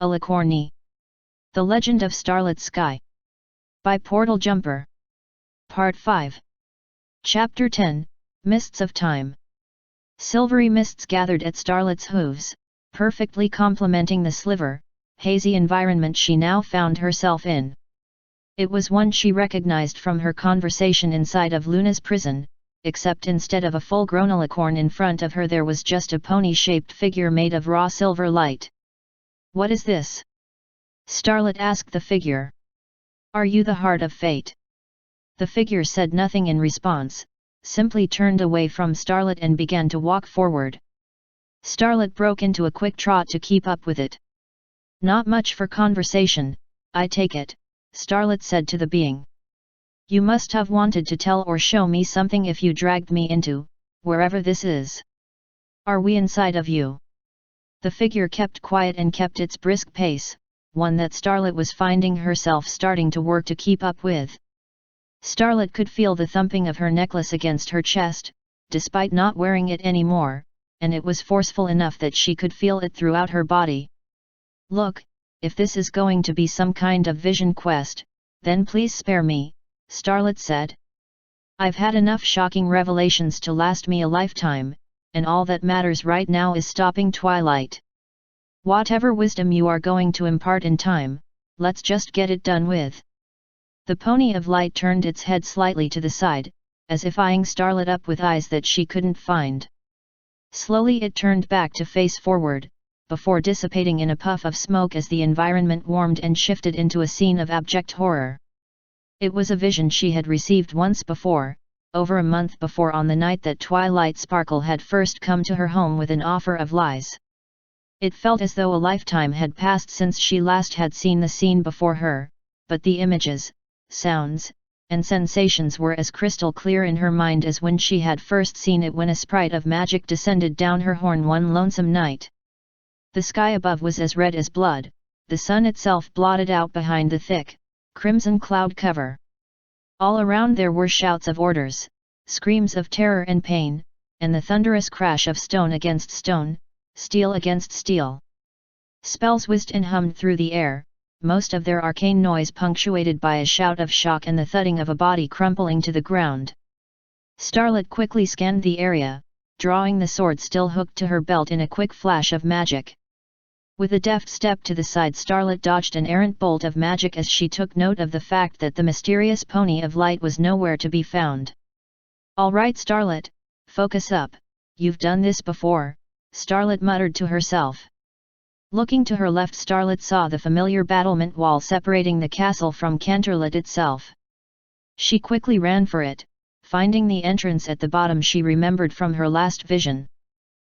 Alicornae. The Legend of Starlit Sky. By Portal Jumper. Part 5. Chapter 10, Mists of Time. Silvery mists gathered at Starlit's hooves, perfectly complementing the sliver, hazy environment she now found herself in. It was one she recognized from her conversation inside of Luna's prison, except instead of a full-grown alicorn in front of her there was just a pony-shaped figure made of raw silver light. "What is this?" Starlit asked the figure. "Are you the heart of fate?" The figure said nothing in response, simply turned away from Starlit and began to walk forward. Starlit broke into a quick trot to keep up with it. "Not much for conversation, I take it," Starlit said to the being. "You must have wanted to tell or show me something if you dragged me into, wherever this is. Are we inside of you?" The figure kept quiet and kept its brisk pace, one that Starlit was finding herself starting to work to keep up with. Starlit could feel the thumping of her necklace against her chest, despite not wearing it anymore, and it was forceful enough that she could feel it throughout her body. "Look, if this is going to be some kind of vision quest, then please spare me," Starlit said. "I've had enough shocking revelations to last me a lifetime, and all that matters right now is stopping Twilight. Whatever wisdom you are going to impart in time, let's just get it done with." The pony of light turned its head slightly to the side, as if eyeing Starlit up with eyes that she couldn't find. Slowly it turned back to face forward, before dissipating in a puff of smoke as the environment warmed and shifted into a scene of abject horror. It was a vision she had received once before, over a month before, on the night that Twilight Sparkle had first come to her home with an offer of lies. It felt as though a lifetime had passed since she last had seen the scene before her, but the images, sounds, and sensations were as crystal clear in her mind as when she had first seen it when a sprite of magic descended down her horn one lonesome night. The sky above was as red as blood, the sun itself blotted out behind the thick, crimson cloud cover. All around there were shouts of orders, screams of terror and pain, and the thunderous crash of stone against stone, steel against steel. Spells whizzed and hummed through the air, most of their arcane noise punctuated by a shout of shock and the thudding of a body crumpling to the ground. Starlit quickly scanned the area, drawing the sword still hooked to her belt in a quick flash of magic. With a deft step to the side, Starlit dodged an errant bolt of magic as she took note of the fact that the mysterious pony of light was nowhere to be found. "All right, Starlit, focus up, you've done this before," Starlit muttered to herself. Looking to her left, Starlit saw the familiar battlement wall separating the castle from Canterlot itself. She quickly ran for it, finding the entrance at the bottom she remembered from her last vision.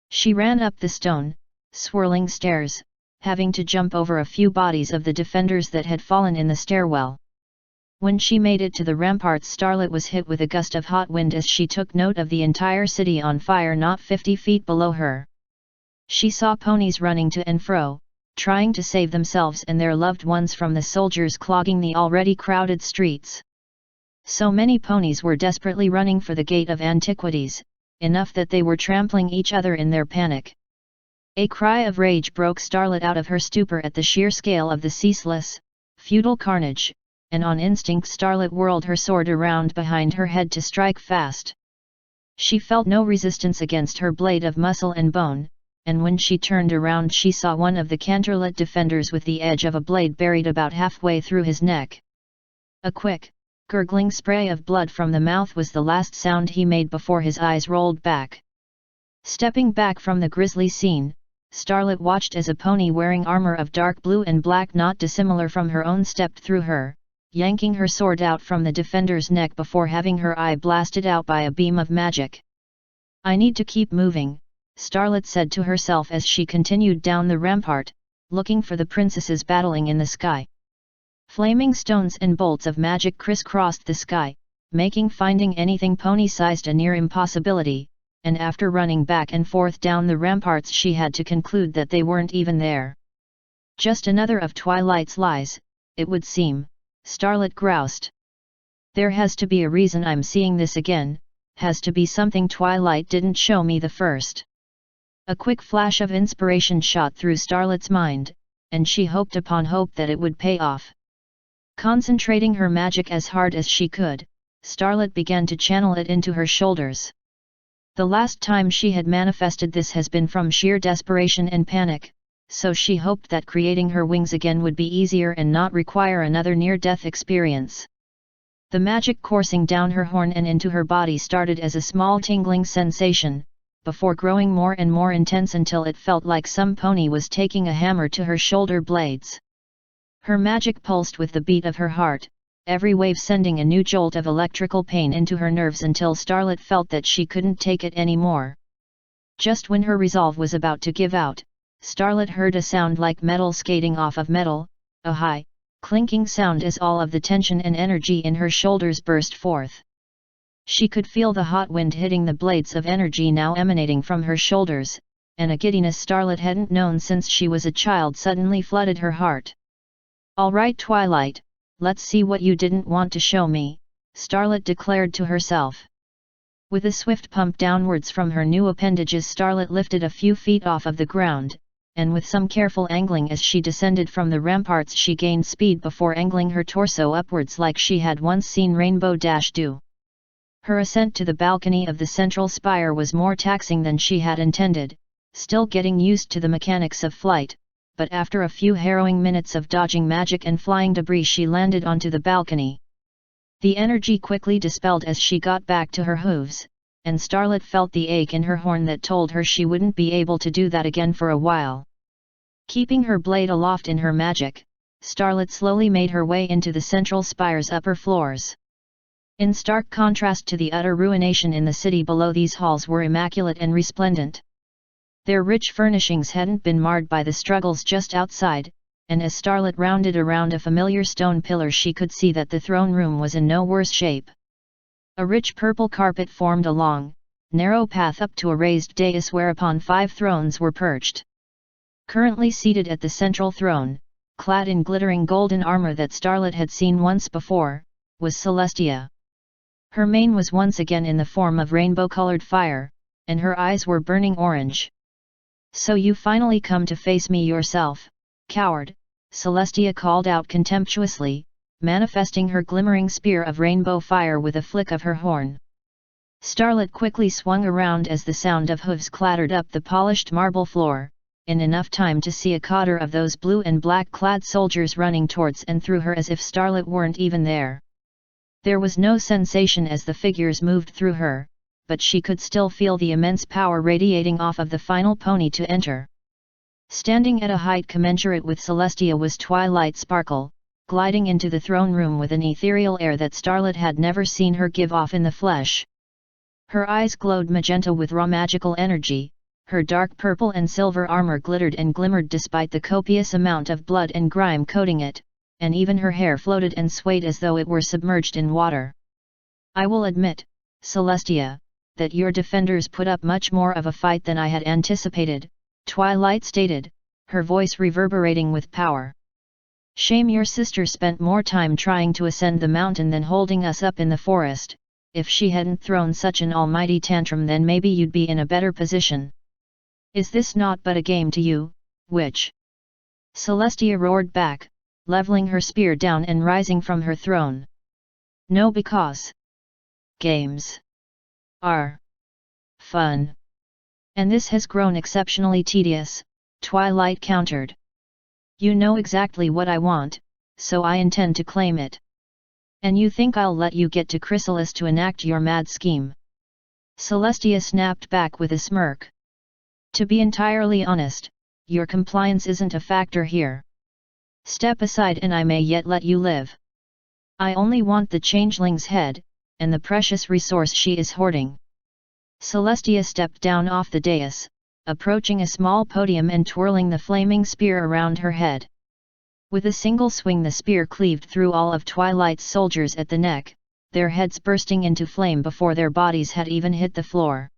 She ran up the stone, swirling stairs, having to jump over a few bodies of the defenders that had fallen in the stairwell. When she made it to the ramparts, Starlit was hit with a gust of hot wind as she took note of the entire city on fire not 50 feet below her. She saw ponies running to and fro, trying to save themselves and their loved ones from the soldiers clogging the already crowded streets. So many ponies were desperately running for the Gate of Antiquities, enough that they were trampling each other in their panic. A cry of rage broke Starlit out of her stupor at the sheer scale of the ceaseless, futile carnage, and on instinct Starlit whirled her sword around behind her head to strike fast. She felt no resistance against her blade of muscle and bone, and when she turned around she saw one of the Canterlot defenders with the edge of a blade buried about halfway through his neck. A quick, gurgling spray of blood from the mouth was the last sound he made before his eyes rolled back. Stepping back from the grisly scene, Starlit watched as a pony wearing armor of dark blue and black not dissimilar from her own stepped through her, yanking her sword out from the defender's neck before having her eye blasted out by a beam of magic. "I need to keep moving," Starlit said to herself as she continued down the rampart, looking for the princesses battling in the sky. Flaming stones and bolts of magic crisscrossed the sky, making finding anything pony-sized a near impossibility, and after running back and forth down the ramparts she had to conclude that they weren't even there. "Just another of Twilight's lies, it would seem," Starlit groused. "There has to be a reason I'm seeing this again, has to be something Twilight didn't show me the first." A quick flash of inspiration shot through Starlit's mind, and she hoped upon hope that it would pay off. Concentrating her magic as hard as she could, Starlit began to channel it into her shoulders. The last time she had manifested this has been from sheer desperation and panic, so she hoped that creating her wings again would be easier and not require another near-death experience. The magic coursing down her horn and into her body started as a small tingling sensation, before growing more and more intense until it felt like some pony was taking a hammer to her shoulder blades. Her magic pulsed with the beat of her heart, every wave sending a new jolt of electrical pain into her nerves until Starlit felt that she couldn't take it anymore. Just when her resolve was about to give out, Starlit heard a sound like metal skating off of metal, a high, clinking sound as all of the tension and energy in her shoulders burst forth. She could feel the hot wind hitting the blades of energy now emanating from her shoulders, and a giddiness Starlit hadn't known since she was a child suddenly flooded her heart. "All right, Twilight, let's see what you didn't want to show me," Starlit declared to herself. With a swift pump downwards from her new appendages, Starlit lifted a few feet off of the ground, and with some careful angling as she descended from the ramparts she gained speed before angling her torso upwards like she had once seen Rainbow Dash do. Her ascent to the balcony of the central spire was more taxing than she had intended, still getting used to the mechanics of flight, but after a few harrowing minutes of dodging magic and flying debris she landed onto the balcony. The energy quickly dispelled as she got back to her hooves, and Starlit felt the ache in her horn that told her she wouldn't be able to do that again for a while. Keeping her blade aloft in her magic, Starlit slowly made her way into the central spire's upper floors. In stark contrast to the utter ruination in the city below, these halls were immaculate and resplendent. Their rich furnishings hadn't been marred by the struggles just outside, and as Starlit rounded around a familiar stone pillar she could see that the throne room was in no worse shape. A rich purple carpet formed a long, narrow path up to a raised dais whereupon 5 thrones were perched. Currently seated at the central throne, clad in glittering golden armor that Starlit had seen once before, was Celestia. Her mane was once again in the form of rainbow-colored fire, and her eyes were burning orange. "So you finally come to face me yourself, coward," Celestia called out contemptuously, manifesting her glimmering spear of rainbow fire with a flick of her horn. Starlit quickly swung around as the sound of hooves clattered up the polished marble floor, in enough time to see a cadre of those blue and black-clad soldiers running towards and through her as if Starlit weren't even there. There was no sensation as the figures moved through her, but she could still feel the immense power radiating off of the final pony to enter. Standing at a height commensurate with Celestia was Twilight Sparkle, gliding into the throne room with an ethereal air that Starlit had never seen her give off in the flesh. Her eyes glowed magenta with raw magical energy, her dark purple and silver armor glittered and glimmered despite the copious amount of blood and grime coating it, and even her hair floated and swayed as though it were submerged in water. "I will admit, Celestia, that your defenders put up much more of a fight than I had anticipated," Twilight stated, her voice reverberating with power. "Shame your sister spent more time trying to ascend the mountain than holding us up in the forest. If she hadn't thrown such an almighty tantrum, then maybe you'd be in a better position. Is this not but a game to you, witch?" Celestia roared back, leveling her spear down and rising from her throne. "No, because games are fun. And this has grown exceptionally tedious," Twilight countered. "You know exactly what I want, so I intend to claim it. And you think I'll let you get to Chrysalis to enact your mad scheme?" Celestia snapped back with a smirk. "To be entirely honest, your compliance isn't a factor here. Step aside and I may yet let you live. I only want the changeling's head, and the precious resource she is hoarding." Celestia stepped down off the dais, approaching a small podium and twirling the flaming spear around her head. With a single swing the spear cleaved through all of Twilight's soldiers at the neck, their heads bursting into flame before their bodies had even hit the floor.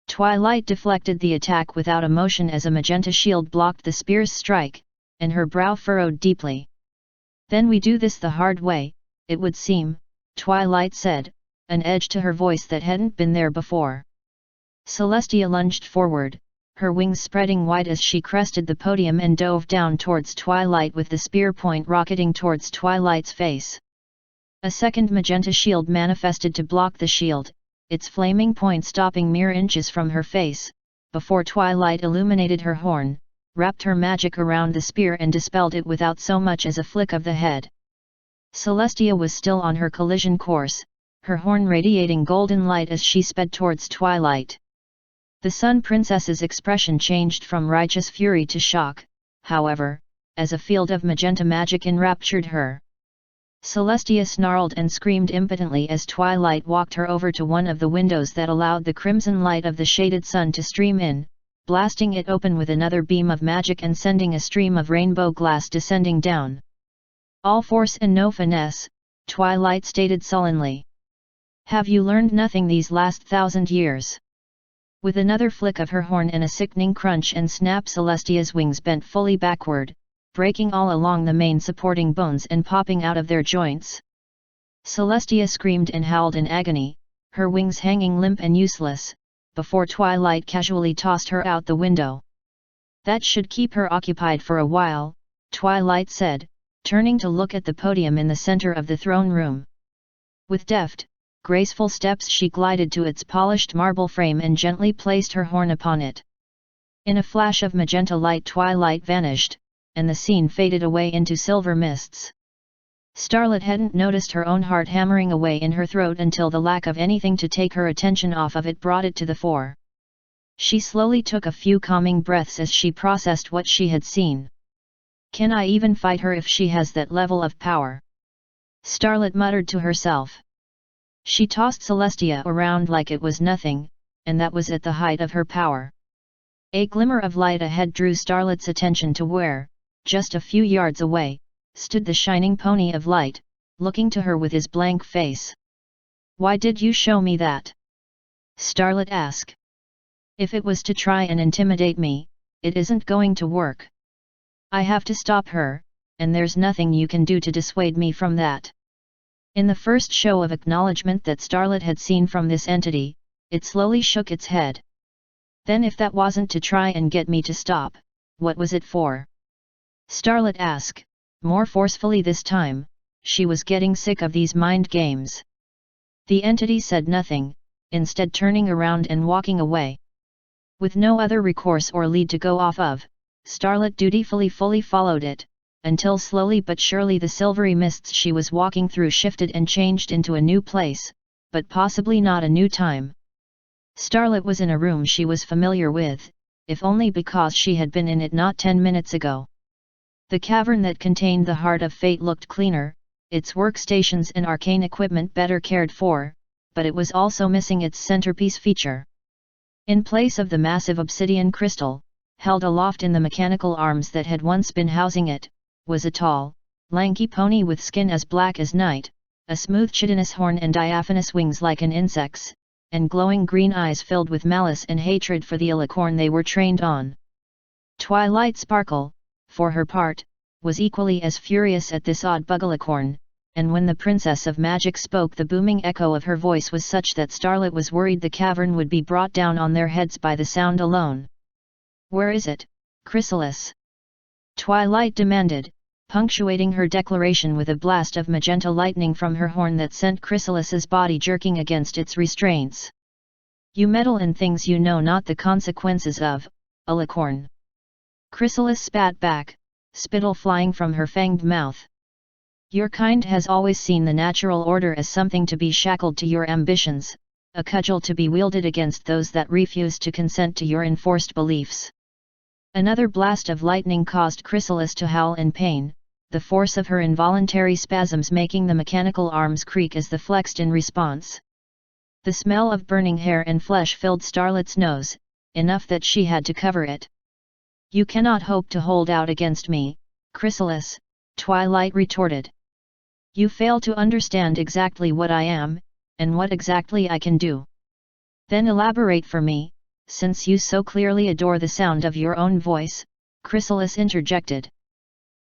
Twilight deflected the attack without emotion as a magenta shield blocked the spear's strike, and her brow furrowed deeply. "Then we do this the hard way, it would seem," Twilight said, an edge to her voice that hadn't been there before. Celestia lunged forward, her wings spreading wide as she crested the podium and dove down towards Twilight with the spear point rocketing towards Twilight's face. A second magenta shield manifested to block the shield, its flaming point stopping mere inches from her face, before Twilight illuminated her horn, wrapped her magic around the spear and dispelled it without so much as a flick of the head. Celestia was still on her collision course, her horn radiating golden light as she sped towards Twilight. The Sun Princess's expression changed from righteous fury to shock, however, as a field of magenta magic enraptured her. Celestia snarled and screamed impotently as Twilight walked her over to one of the windows that allowed the crimson light of the shaded sun to stream in, blasting it open with another beam of magic and sending a stream of rainbow glass descending down. "All force and no finesse," Twilight stated sullenly. "Have you learned nothing these last 1,000 years?" With another flick of her horn and a sickening crunch and snap, Celestia's wings bent fully backward, breaking all along the main supporting bones and popping out of their joints. Celestia screamed and howled in agony, her wings hanging limp and useless, before Twilight casually tossed her out the window. "That should keep her occupied for a while," Twilight said, turning to look at the podium in the center of the throne room. With deft, graceful steps she glided to its polished marble frame and gently placed her horn upon it. In a flash of magenta light, Twilight vanished, and the scene faded away into silver mists. Starlit hadn't noticed her own heart hammering away in her throat until the lack of anything to take her attention off of it brought it to the fore. She slowly took a few calming breaths as she processed what she had seen. "Can I even fight her if she has that level of power?" Starlit muttered to herself. She tossed Celestia around like it was nothing, and that was at the height of her power. A glimmer of light ahead drew Starlit's attention to where, just a few yards away, stood the shining pony of light, looking to her with his blank face. "Why did you show me that?" Starlit asked. "If it was to try and intimidate me, it isn't going to work. I have to stop her, and there's nothing you can do to dissuade me from that." In the first show of acknowledgement that Starlit had seen from this entity, it slowly shook its head. "Then if that wasn't to try and get me to stop, what was it for?" Starlit asked, more forcefully this time. She was getting sick of these mind games. The entity said nothing, instead turning around and walking away. With no other recourse or lead to go off of, Starlit dutifully fully followed it, until slowly but surely the silvery mists she was walking through shifted and changed into a new place, but possibly not a new time. Starlit was in a room she was familiar with, if only because she had been in it not 10 minutes ago. The cavern that contained the Heart of Fate looked cleaner, its workstations and arcane equipment better cared for, but it was also missing its centerpiece feature. In place of the massive obsidian crystal, held aloft in the mechanical arms that had once been housing it, was a tall, lanky pony with skin as black as night, a smooth chitinous horn and diaphanous wings like an insect's, and glowing green eyes filled with malice and hatred for the Alicorn they were trained on. Twilight Sparkle, for her part, was equally as furious at this odd Bugalicorn, and when the Princess of Magic spoke, the booming echo of her voice was such that Starlit was worried the cavern would be brought down on their heads by the sound alone. "Where is it, Chrysalis?" Twilight demanded, punctuating her declaration with a blast of magenta lightning from her horn that sent Chrysalis's body jerking against its restraints. "You meddle in things you know not the consequences of, Alicorn." Chrysalis spat back, spittle flying from her fanged mouth. "Your kind has always seen the natural order as something to be shackled to your ambitions, a cudgel to be wielded against those that refuse to consent to your enforced beliefs." Another blast of lightning caused Chrysalis to howl in pain, the force of her involuntary spasms making the mechanical arms creak as they flexed in response. The smell of burning hair and flesh filled Starlit's nose, enough that she had to cover it. "You cannot hope to hold out against me, Chrysalis," Twilight retorted. "You fail to understand exactly what I am, and what exactly I can do." "Then elaborate for me, since you so clearly adore the sound of your own voice," Chrysalis interjected.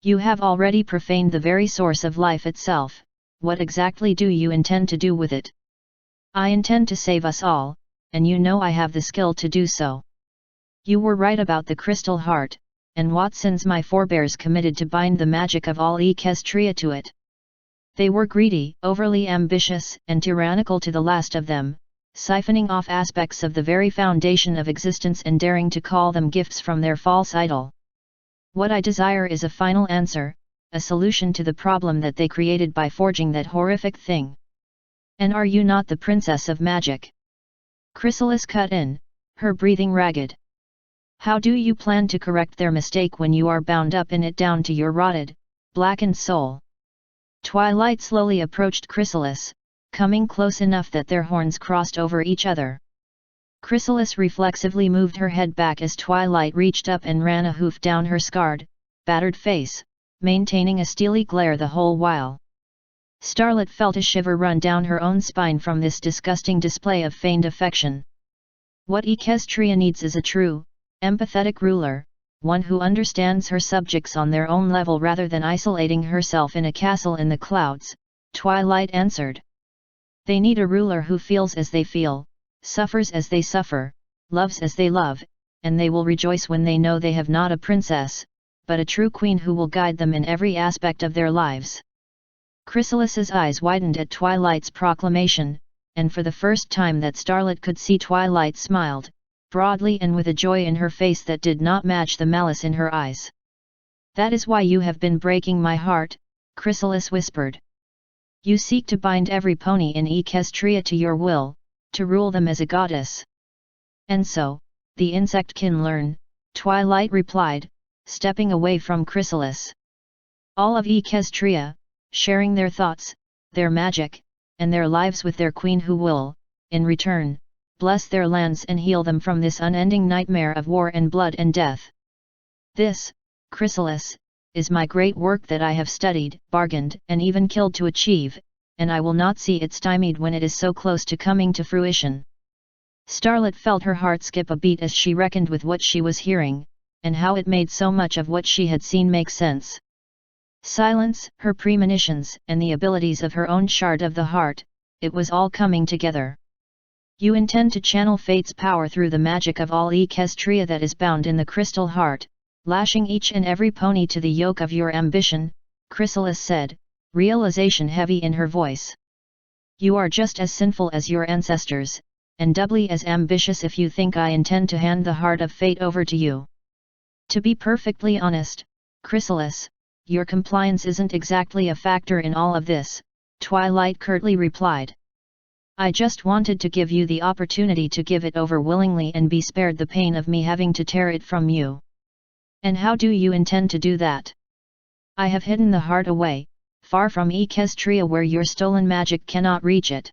"You have already profaned the very source of life itself. What exactly do you intend to do with it?" "I intend to save us all, and you know I have the skill to do so." You were right about the crystal heart, and Watson's my forebears committed to bind the magic of all Equestria to it. They were greedy, overly ambitious, and tyrannical to the last of them, siphoning off aspects of the very foundation of existence and daring to call them gifts from their false idol. What I desire is a final answer, a solution to the problem that they created by forging that horrific thing. And are you not the princess of magic? Chrysalis cut in, her breathing ragged. How do you plan to correct their mistake when you are bound up in it down to your rotted, blackened soul? Twilight slowly approached Chrysalis, coming close enough that their horns crossed over each other. Chrysalis reflexively moved her head back as Twilight reached up and ran a hoof down her scarred, battered face, maintaining a steely glare the whole while. Starlit felt a shiver run down her own spine from this disgusting display of feigned affection. What Equestria needs is a true, empathetic ruler, one who understands her subjects on their own level rather than isolating herself in a castle in the clouds, Twilight answered. They need a ruler who feels as they feel, suffers as they suffer, loves as they love, and they will rejoice when they know they have not a princess, but a true queen who will guide them in every aspect of their lives. Chrysalis's eyes widened at Twilight's proclamation, and for the first time that Starlit could see, Twilight smiled, broadly and with a joy in her face that did not match the malice in her eyes. That is why you have been breaking my heart, Chrysalis whispered. You seek to bind every pony in Equestria to your will, to rule them as a goddess. And so, the insect can learn, Twilight replied, stepping away from Chrysalis. All of Equestria, sharing their thoughts, their magic, and their lives with their queen who will, in return, bless their lands and heal them from this unending nightmare of war and blood and death. This, Chrysalis, is my great work that I have studied, bargained, and even killed to achieve, and I will not see it stymied when it is so close to coming to fruition. Starlit felt her heart skip a beat as she reckoned with what she was hearing, and how it made so much of what she had seen make sense. Silence, her premonitions, and the abilities of her own shard of the heart, it was all coming together. You intend to channel fate's power through the magic of all Equestria that is bound in the crystal heart, lashing each and every pony to the yoke of your ambition, Chrysalis said, realization heavy in her voice. You are just as sinful as your ancestors, and doubly as ambitious if you think I intend to hand the heart of fate over to you. To be perfectly honest, Chrysalis, your compliance isn't exactly a factor in all of this, Twilight curtly replied. I just wanted to give you the opportunity to give it over willingly and be spared the pain of me having to tear it from you. And how do you intend to do that? I have hidden the heart away, far from Equestria where your stolen magic cannot reach it.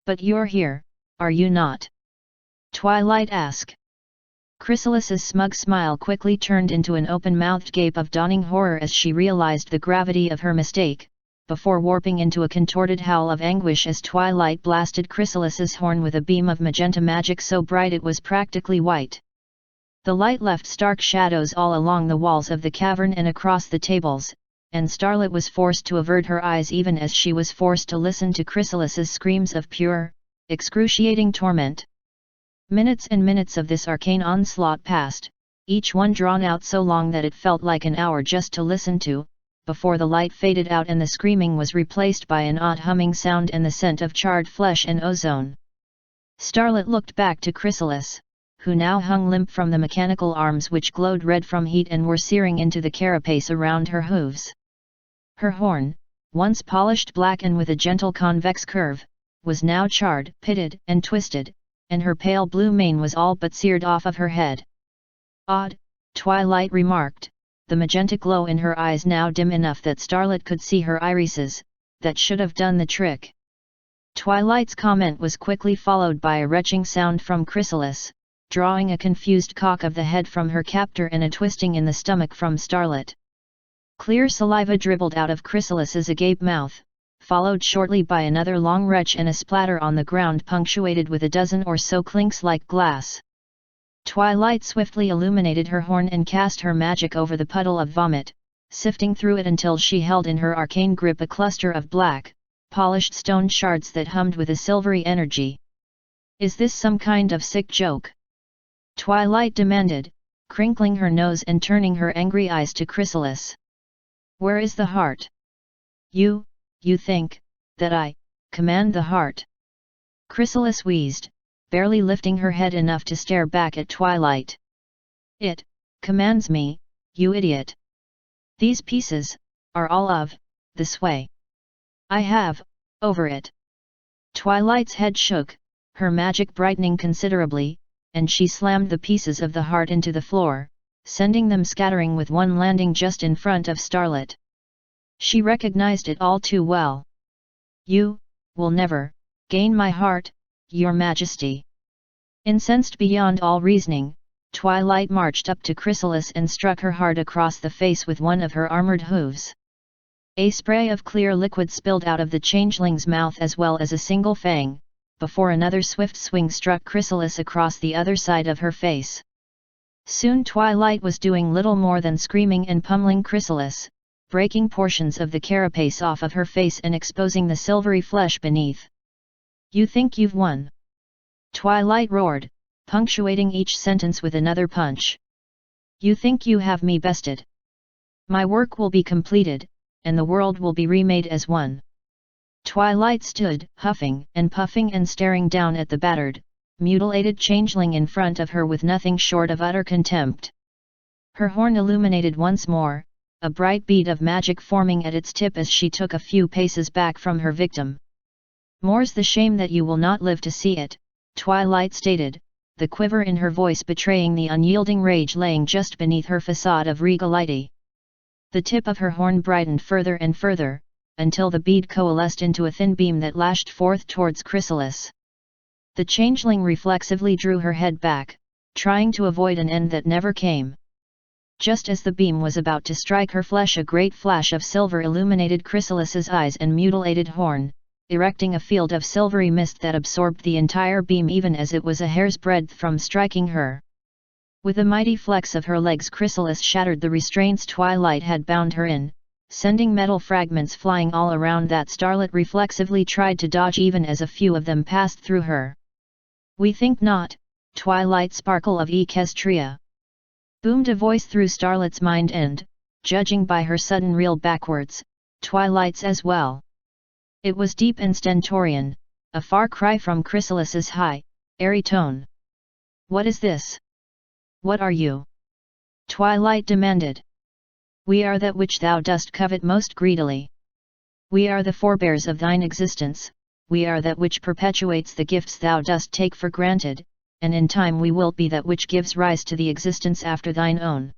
But you're here, are you not? Twilight asked. Chrysalis's smug smile quickly turned into an open-mouthed gape of dawning horror as she realized the gravity of her mistake, before warping into a contorted howl of anguish as Twilight blasted Chrysalis's horn with a beam of magenta magic so bright it was practically white. The light left stark shadows all along the walls of the cavern and across the tables, and Starlit was forced to avert her eyes even as she was forced to listen to Chrysalis's screams of pure, excruciating torment. Minutes and minutes of this arcane onslaught passed, each one drawn out so long that it felt like an hour just to listen to, before the light faded out and the screaming was replaced by an odd humming sound and the scent of charred flesh and ozone. Starlit looked back to Chrysalis, who now hung limp from the mechanical arms which glowed red from heat and were searing into the carapace around her hooves. Her horn, once polished black and with a gentle convex curve, was now charred, pitted, and twisted, and her pale blue mane was all but seared off of her head. Odd, Twilight remarked, the magenta glow in her eyes now dim enough that Starlit could see her irises, that should have done the trick. Twilight's comment was quickly followed by a retching sound from Chrysalis, drawing a confused cock of the head from her captor and a twisting in the stomach from Starlit. Clear saliva dribbled out of Chrysalis's agape mouth, followed shortly by another long retch and a splatter on the ground punctuated with a dozen or so clinks like glass. Twilight swiftly illuminated her horn and cast her magic over the puddle of vomit, sifting through it until she held in her arcane grip a cluster of black, polished stone shards that hummed with a silvery energy. Is this some kind of sick joke? Twilight demanded, crinkling her nose and turning her angry eyes to Chrysalis. Where is the heart? You think, that I command the heart? Chrysalis wheezed, barely lifting her head enough to stare back at Twilight. It commands me, you idiot. These pieces are all of the sway I have over it. Twilight's head shook, her magic brightening considerably, and she slammed the pieces of the heart into the floor, sending them scattering with one landing just in front of Starlit. She recognized it all too well. You will never gain my heart, your majesty. Incensed beyond all reasoning, Twilight marched up to Chrysalis and struck her hard across the face with one of her armored hooves. A spray of clear liquid spilled out of the changeling's mouth as well as a single fang, before another swift swing struck Chrysalis across the other side of her face. Soon Twilight was doing little more than screaming and pummeling Chrysalis, breaking portions of the carapace off of her face and exposing the silvery flesh beneath. You think you've won? Twilight roared, punctuating each sentence with another punch. You think you have me bested? My work will be completed, and the world will be remade as one. Twilight stood, huffing and puffing and staring down at the battered, mutilated changeling in front of her with nothing short of utter contempt. Her horn illuminated once more, a bright bead of magic forming at its tip as she took a few paces back from her victim. More's the shame that you will not live to see it, Twilight stated, the quiver in her voice betraying the unyielding rage laying just beneath her facade of regality. The tip of her horn brightened further and further, until the bead coalesced into a thin beam that lashed forth towards Chrysalis. The changeling reflexively drew her head back, trying to avoid an end that never came. Just as the beam was about to strike her flesh, a great flash of silver illuminated Chrysalis's eyes and mutilated horn, erecting a field of silvery mist that absorbed the entire beam even as it was a hair's breadth from striking her. With a mighty flex of her legs, Chrysalis shattered the restraints Twilight had bound her in, sending metal fragments flying all around that Starlit reflexively tried to dodge even as a few of them passed through her. We think not, Twilight Sparkle of Equestria. Boomed a voice through Starlet's mind and, judging by her sudden reel backwards, Twilight's as well. It was deep and stentorian, a far cry from Chrysalis's high, airy tone. What is this? What are you? Twilight demanded. We are that which thou dost covet most greedily. We are the forebears of thine existence, we are that which perpetuates the gifts thou dost take for granted, and in time we wilt be that which gives rise to the existence after thine own.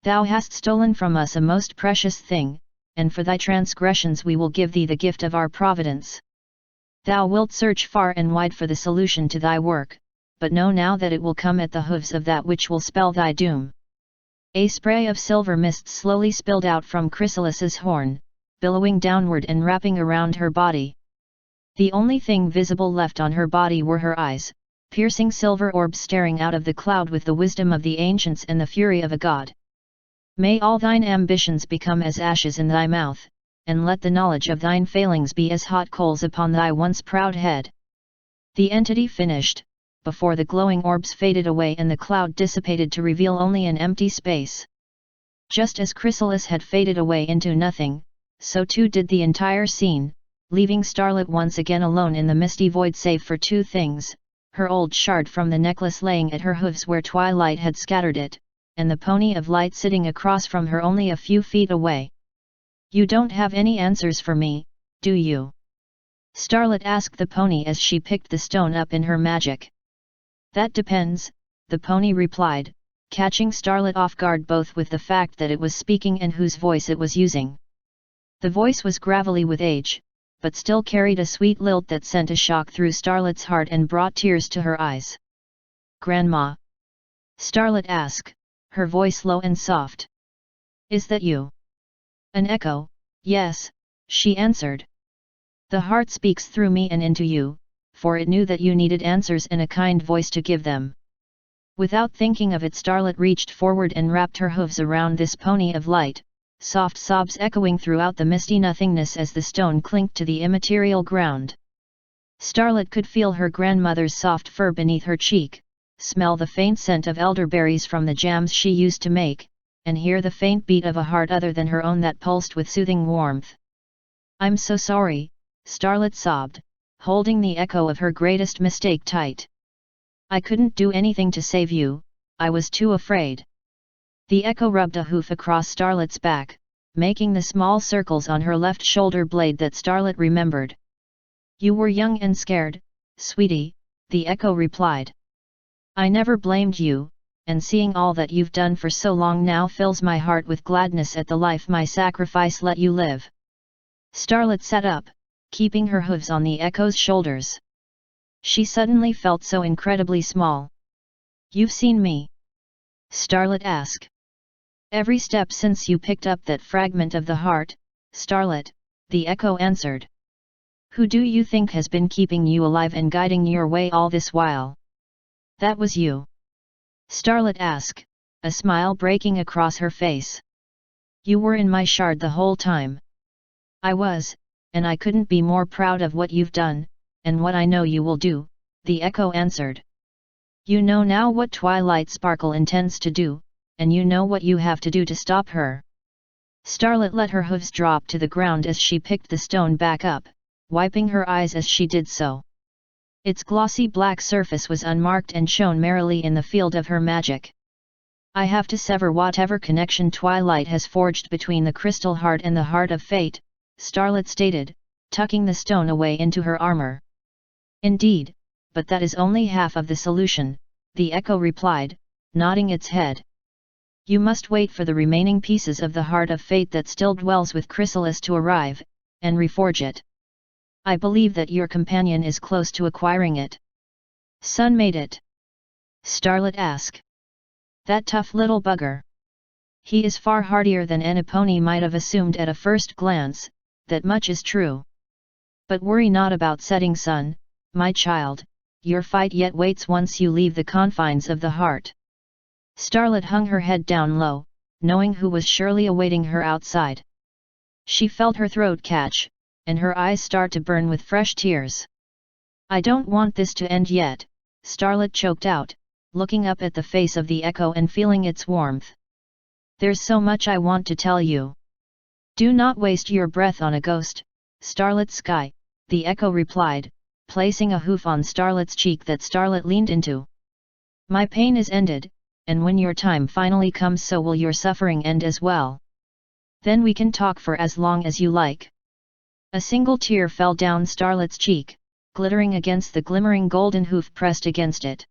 Thou hast stolen from us a most precious thing, and for thy transgressions we will give thee the gift of our providence. Thou wilt search far and wide for the solution to thy work, but know now that it will come at the hooves of that which will spell thy doom. A spray of silver mist slowly spilled out from Chrysalis's horn, billowing downward and wrapping around her body. The only thing visible left on her body were her eyes, piercing silver orbs staring out of the cloud with the wisdom of the ancients and the fury of a god. May all thine ambitions become as ashes in thy mouth, and let the knowledge of thine failings be as hot coals upon thy once proud head. The entity finished, before the glowing orbs faded away and the cloud dissipated to reveal only an empty space. Just as Chrysalis had faded away into nothing, so too did the entire scene, leaving Starlit once again alone in the misty void save for two things, her old shard from the necklace laying at her hooves where Twilight had scattered it, and the pony of light sitting across from her only a few feet away. You don't have any answers for me, do you? Starlit asked the pony as she picked the stone up in her magic. That depends, the pony replied, catching Starlit off guard both with the fact that it was speaking and whose voice it was using. The voice was gravelly with age, but still carried a sweet lilt that sent a shock through Starlit's heart and brought tears to her eyes. Grandma? Starlit asked, her voice low and soft. Is that you? An echo, yes, she answered. The heart speaks through me and into you, for it knew that you needed answers and a kind voice to give them. Without thinking of it, Starlit reached forward and wrapped her hooves around this pony of light, soft sobs echoing throughout the misty nothingness as the stone clinked to the immaterial ground. Starlit could feel her grandmother's soft fur beneath her cheek, smell the faint scent of elderberries from the jams she used to make, and hear the faint beat of a heart other than her own that pulsed with soothing warmth. "I'm so sorry," Starlit sobbed, holding the echo of her greatest mistake tight. "I couldn't do anything to save you, I was too afraid." The echo rubbed a hoof across Starlet's back, making the small circles on her left shoulder blade that Starlit remembered. "You were young and scared, sweetie," the echo replied. "I never blamed you, and seeing all that you've done for so long now fills my heart with gladness at the life my sacrifice let you live." Starlit sat up, keeping her hooves on the echo's shoulders. She suddenly felt so incredibly small. "You've seen me?" Starlit asked. "Every step since you picked up that fragment of the heart, Starlit," the echo answered. "Who do you think has been keeping you alive and guiding your way all this while?" "That was you?" Starlit asked, a smile breaking across her face. "You were in my shard the whole time." "I was, and I couldn't be more proud of what you've done, and what I know you will do," the echo answered. "You know now what Twilight Sparkle intends to do, and you know what you have to do to stop her." Starlit let her hooves drop to the ground as she picked the stone back up, wiping her eyes as she did so. Its glossy black surface was unmarked and shone merrily in the field of her magic. "I have to sever whatever connection Twilight has forged between the crystal heart and the heart of fate," Starlit stated, tucking the stone away into her armor. "Indeed, but that is only half of the solution," the echo replied, nodding its head. "You must wait for the remaining pieces of the heart of fate that still dwells with Chrysalis to arrive, and reforge it. I believe that your companion is close to acquiring it." "Sun made it?" Starlit asked. "That tough little bugger. He is far hardier than Aniponi might have assumed at a first glance, that much is true. But worry not about setting sun, my child, your fight yet waits once you leave the confines of the heart." Starlit hung her head down low, knowing who was surely awaiting her outside. She felt her throat catch, and her eyes start to burn with fresh tears. "I don't want this to end yet," Starlit choked out, looking up at the face of the echo and feeling its warmth. "There's so much I want to tell you." "Do not waste your breath on a ghost, Starlit Sky," the echo replied, placing a hoof on Starlit's cheek that Starlit leaned into. "My pain is ended, and when your time finally comes so will your suffering end as well. Then we can talk for as long as you like." A single tear fell down Starlit's cheek, glittering against the glimmering golden hoof pressed against it.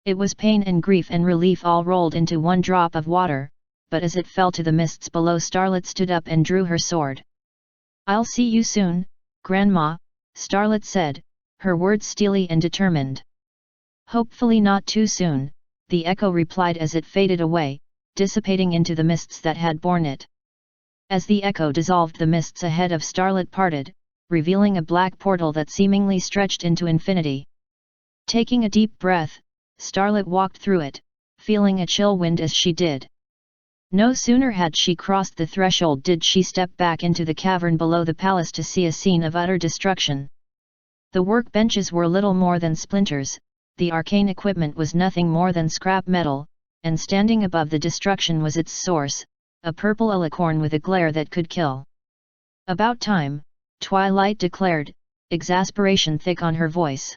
It was pain and grief and relief all rolled into one drop of water, but as it fell to the mists below Starlit stood up and drew her sword. "I'll see you soon, Grandma," Starlit said, her words steely and determined. "Hopefully not too soon," the echo replied as it faded away, dissipating into the mists that had borne it. As the echo dissolved, the mists ahead of Starlit parted, revealing a black portal that seemingly stretched into infinity. Taking a deep breath, Starlit walked through it, feeling a chill wind as she did. No sooner had she crossed the threshold did she step back into the cavern below the palace to see a scene of utter destruction. The workbenches were little more than splinters, the arcane equipment was nothing more than scrap metal, and standing above the destruction was its source, a purple alicorn with a glare that could kill. "About time," Twilight declared, exasperation thick on her voice.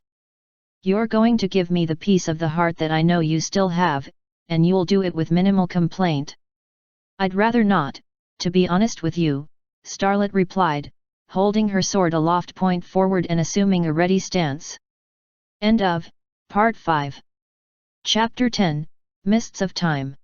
"You're going to give me the piece of the heart that I know you still have, and you'll do it with minimal complaint." "I'd rather not, to be honest with you," Starlit replied, holding her sword aloft point forward and assuming a ready stance. End of Part 5. Chapter 10, Mists of Time.